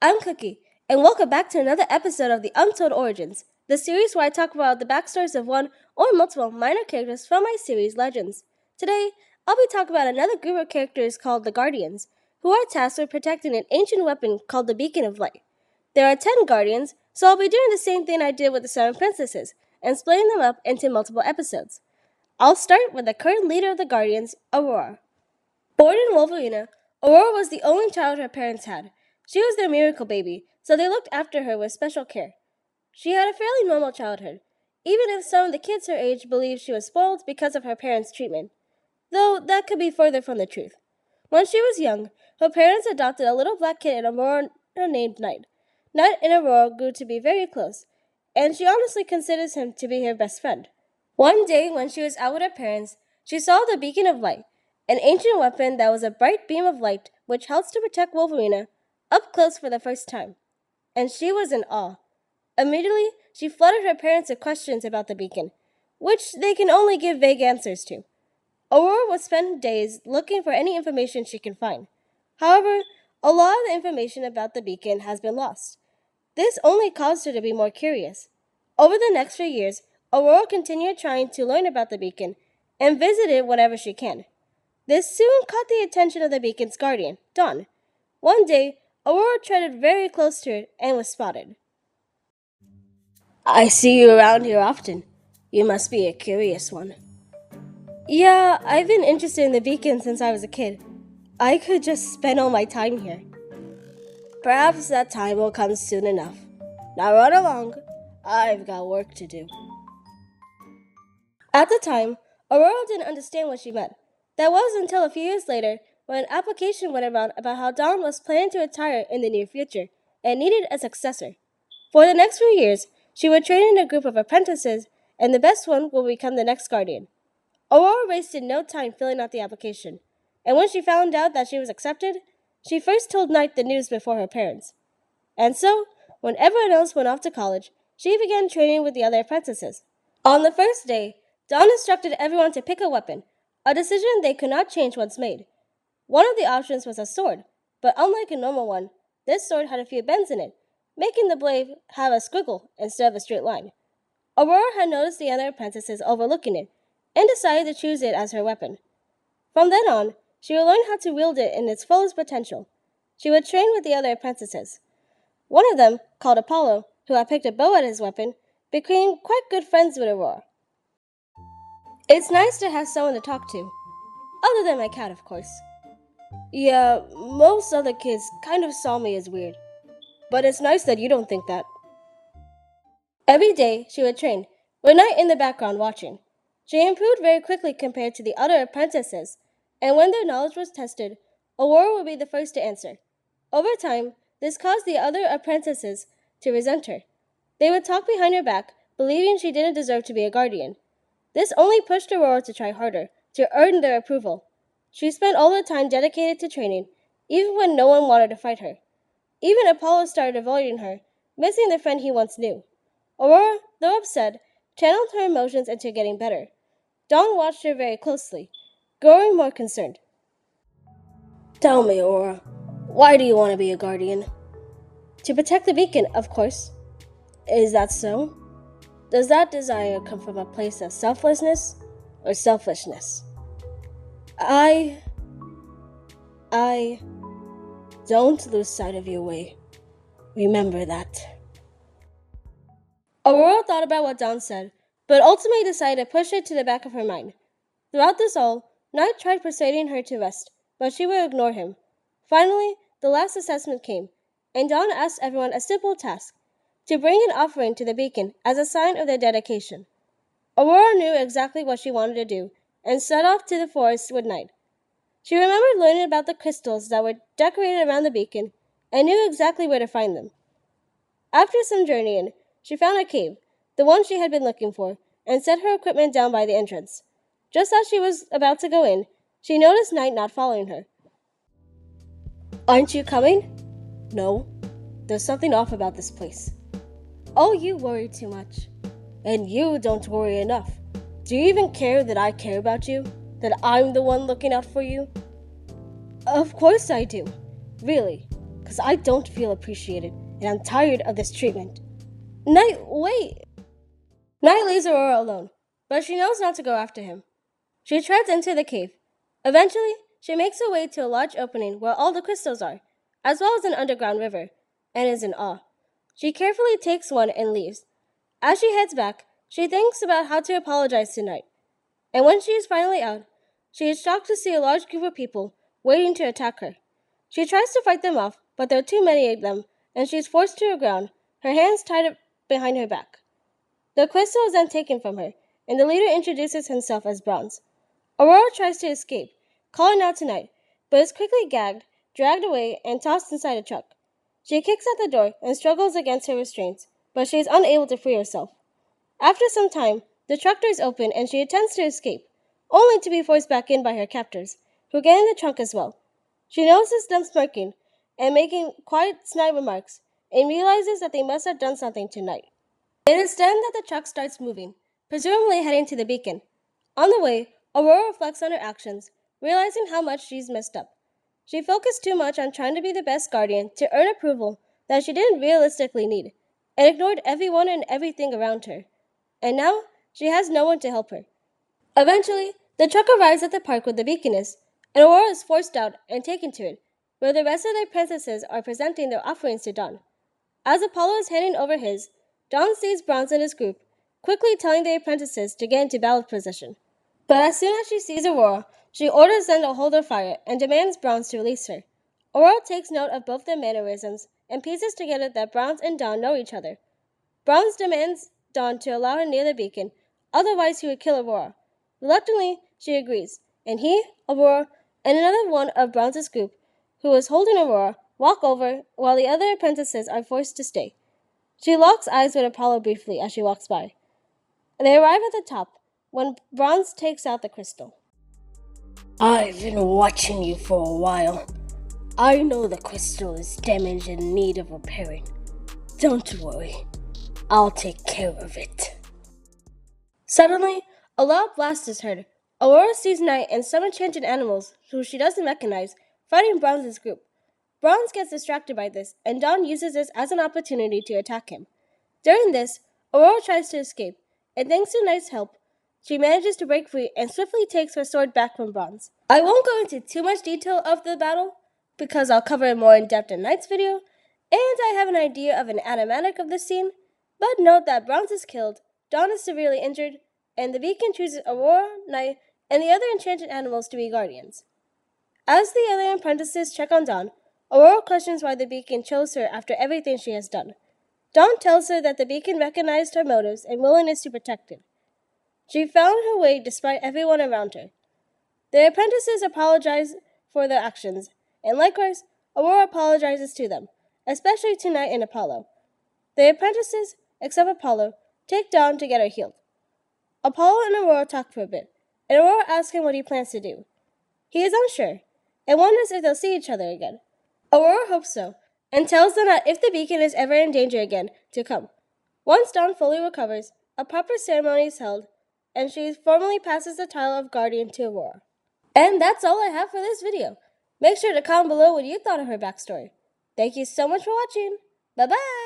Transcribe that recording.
I'm Cookie, and welcome back to another episode of the Untold Origins, the series where I talk about the backstories of one or multiple minor characters from my series Legends. Today, I'll be talking about another group of characters called the Guardians, who are tasked with protecting an ancient weapon called the Beacon of Light. There are 10 Guardians, so I'll be doing the same thing I did with the 7 Princesses, and splitting them up into multiple episodes. I'll start with the current leader of the Guardians, Aurora. Born in Wolverina, Aurora was the only child her parents had. She was their miracle baby, so they looked after her with special care. She had a fairly normal childhood, even if some of the kids her age believed she was spoiled because of her parents' treatment, though that could be further from the truth. When she was young, her parents adopted a little black kid in Aurora named Knight. Knight and Aurora grew to be very close, and she honestly considers him to be her best friend. One day, when she was out with her parents, she saw the Beacon of Light, an ancient weapon that was a bright beam of light which helps to protect Wolverina, up close for the first time. And she was in awe. Immediately, she flooded her parents with questions about the beacon, which they can only give vague answers to. Aurora would spend days looking for any information she can find. However, a lot of the information about the beacon has been lost. This only caused her to be more curious. Over the next few years, Aurora continued trying to learn about the beacon and visited whenever she can. This soon caught the attention of the beacon's guardian, Dawn. One day, Aurora treaded very close to it and was spotted. I see you around here often. You must be a curious one. Yeah, I've been interested in the beacon since I was a kid. I could just spend all my time here. Perhaps that time will come soon enough. Now run along. I've got work to do. At the time, Aurora didn't understand what she meant. That was until a few years later when an application went around about how Dawn was planning to retire in the near future and needed a successor. For the next few years, she would train in a group of apprentices, and the best one will become the next guardian. Aurora wasted no time filling out the application, and when she found out that she was accepted, she first told Knight the news before her parents. And so, when everyone else went off to college, she began training with the other apprentices. On the first day, Dawn instructed everyone to pick a weapon, a decision they could not change once made. One of the options was a sword, but unlike a normal one, this sword had a few bends in it, making the blade have a squiggle instead of a straight line. Aurora had noticed the other apprentices overlooking it, and decided to choose it as her weapon. From then on, she would learn how to wield it in its fullest potential. She would train with the other apprentices. One of them, called Apollo, who had picked a bow as his weapon, became quite good friends with Aurora. It's nice to have someone to talk to, other than my cat, of course. Yeah, most other kids kind of saw me as weird, but it's nice that you don't think that. Every day, she would train, with Knight in the background watching. She improved very quickly compared to the other apprentices, and when their knowledge was tested, Aurora would be the first to answer. Over time, this caused the other apprentices to resent her. They would talk behind her back, believing she didn't deserve to be a guardian. This only pushed Aurora to try harder, to earn their approval. She spent all her time dedicated to training, even when no one wanted to fight her. Even Apollo started avoiding her, missing the friend he once knew. Aurora, though upset, channeled her emotions into getting better. Dawn watched her very closely, growing more concerned. Tell me, Aurora, why do you want to be a guardian? To protect the beacon, of course. Is that so? Does that desire come from a place of selflessness or selfishness? I don't lose sight of your way. Remember that. Aurora thought about what Dawn said, but ultimately decided to push it to the back of her mind. Throughout this all, Knight tried persuading her to rest, but she would ignore him. Finally, the last assessment came, and Dawn asked everyone a simple task: to bring an offering to the beacon as a sign of their dedication. Aurora knew exactly what she wanted to do, and set off to the forest with Knight. She remembered learning about the crystals that were decorated around the beacon, and knew exactly where to find them. After some journeying, she found a cave, the one she had been looking for, and set her equipment down by the entrance. Just as she was about to go in, she noticed Knight not following her. Aren't you coming? No. There's something off about this place. Oh, you worry too much. And you don't worry enough. Do you even care that I care about you? That I'm the one looking out for you? Of course I do. Really. because I don't feel appreciated, and I'm tired of this treatment. Night, wait! Night leaves Aurora alone, but she knows not to go after him. She treads into the cave. Eventually, she makes her way to a large opening where all the crystals are, as well as an underground river, and is in awe. She carefully takes one and leaves. As she heads back, she thinks about how to apologize to Night. And when she is finally out, she is shocked to see a large group of people waiting to attack her. She tries to fight them off, but there are too many of them, and she is forced to the ground, her hands tied up behind her back. The crystal is then taken from her, and the leader introduces himself as Bronze. Aurora tries to escape, calling out to Night, but is quickly gagged, dragged away, and tossed inside a truck. She kicks at the door and struggles against her restraints, but she is unable to free herself. After some time, the truck doors open and she attempts to escape, only to be forced back in by her captors, who get in the trunk as well. She notices them smirking and making quiet snide remarks, and realizes that they must have done something to Night. It is then that the truck starts moving, presumably heading to the beacon. On the way, Aurora reflects on her actions, realizing how much she's messed up. She focused too much on trying to be the best guardian to earn approval that she didn't realistically need, and ignored everyone and everything around her. And now, she has no one to help her. Eventually, the truck arrives at the park where the beacon is, and Aurora is forced out and taken to it, where the rest of the princesses are presenting their offerings to Dawn. As Apollo is handing over his, Dawn sees Bronze and his group, quickly telling the apprentices to get into battle position. But as soon as she sees Aurora, she orders them to hold their fire and demands Bronze to release her. Aurora takes note of both their mannerisms and pieces together that Bronze and Dawn know each other. Bronze demands Dawn to allow her near the beacon, otherwise he would kill Aurora. Reluctantly, she agrees, and he, Aurora, and another one of Bronze's group, who is holding Aurora, walk over while the other apprentices are forced to stay. She locks eyes with Apollo briefly as she walks by. They arrive at the top, when Bronze takes out the crystal. I've been watching you for a while. I know the crystal is damaged and in need of repairing. Don't worry, I'll take care of it. Suddenly, a loud blast is heard. Aurora sees Night and some enchanted animals, who she doesn't recognize, fighting Bronze's group. Bronze gets distracted by this, and Dawn uses this as an opportunity to attack him. During this, Aurora tries to escape, and thanks to Night's help, she manages to break free and swiftly takes her sword back from Bronze. I won't go into too much detail of the battle, because I'll cover it more in depth in Night's video, and I have an idea of an animatic of this scene, but note that Bronze is killed, Dawn is severely injured, and the beacon chooses Aurora, Night, and the other enchanted animals to be guardians. As the other apprentices check on Dawn, Aurora questions why the beacon chose her after everything she has done. Dawn tells her that the beacon recognized her motives and willingness to protect it. She found her way despite everyone around her. The apprentices apologize for their actions, and likewise, Aurora apologizes to them, especially to Night and Apollo. The apprentices, except Apollo, take Dawn to get her healed. Apollo and Aurora talk for a bit, and Aurora asks him what he plans to do. He is unsure, and wonders if they'll see each other again. Aurora hopes so, and tells them that if the beacon is ever in danger again, to come. Once Dawn fully recovers, a proper ceremony is held, and she formally passes the title of Guardian to Aurora. And that's all I have for this video. Make sure to comment below what you thought of her backstory. Thank you so much for watching. Bye-bye!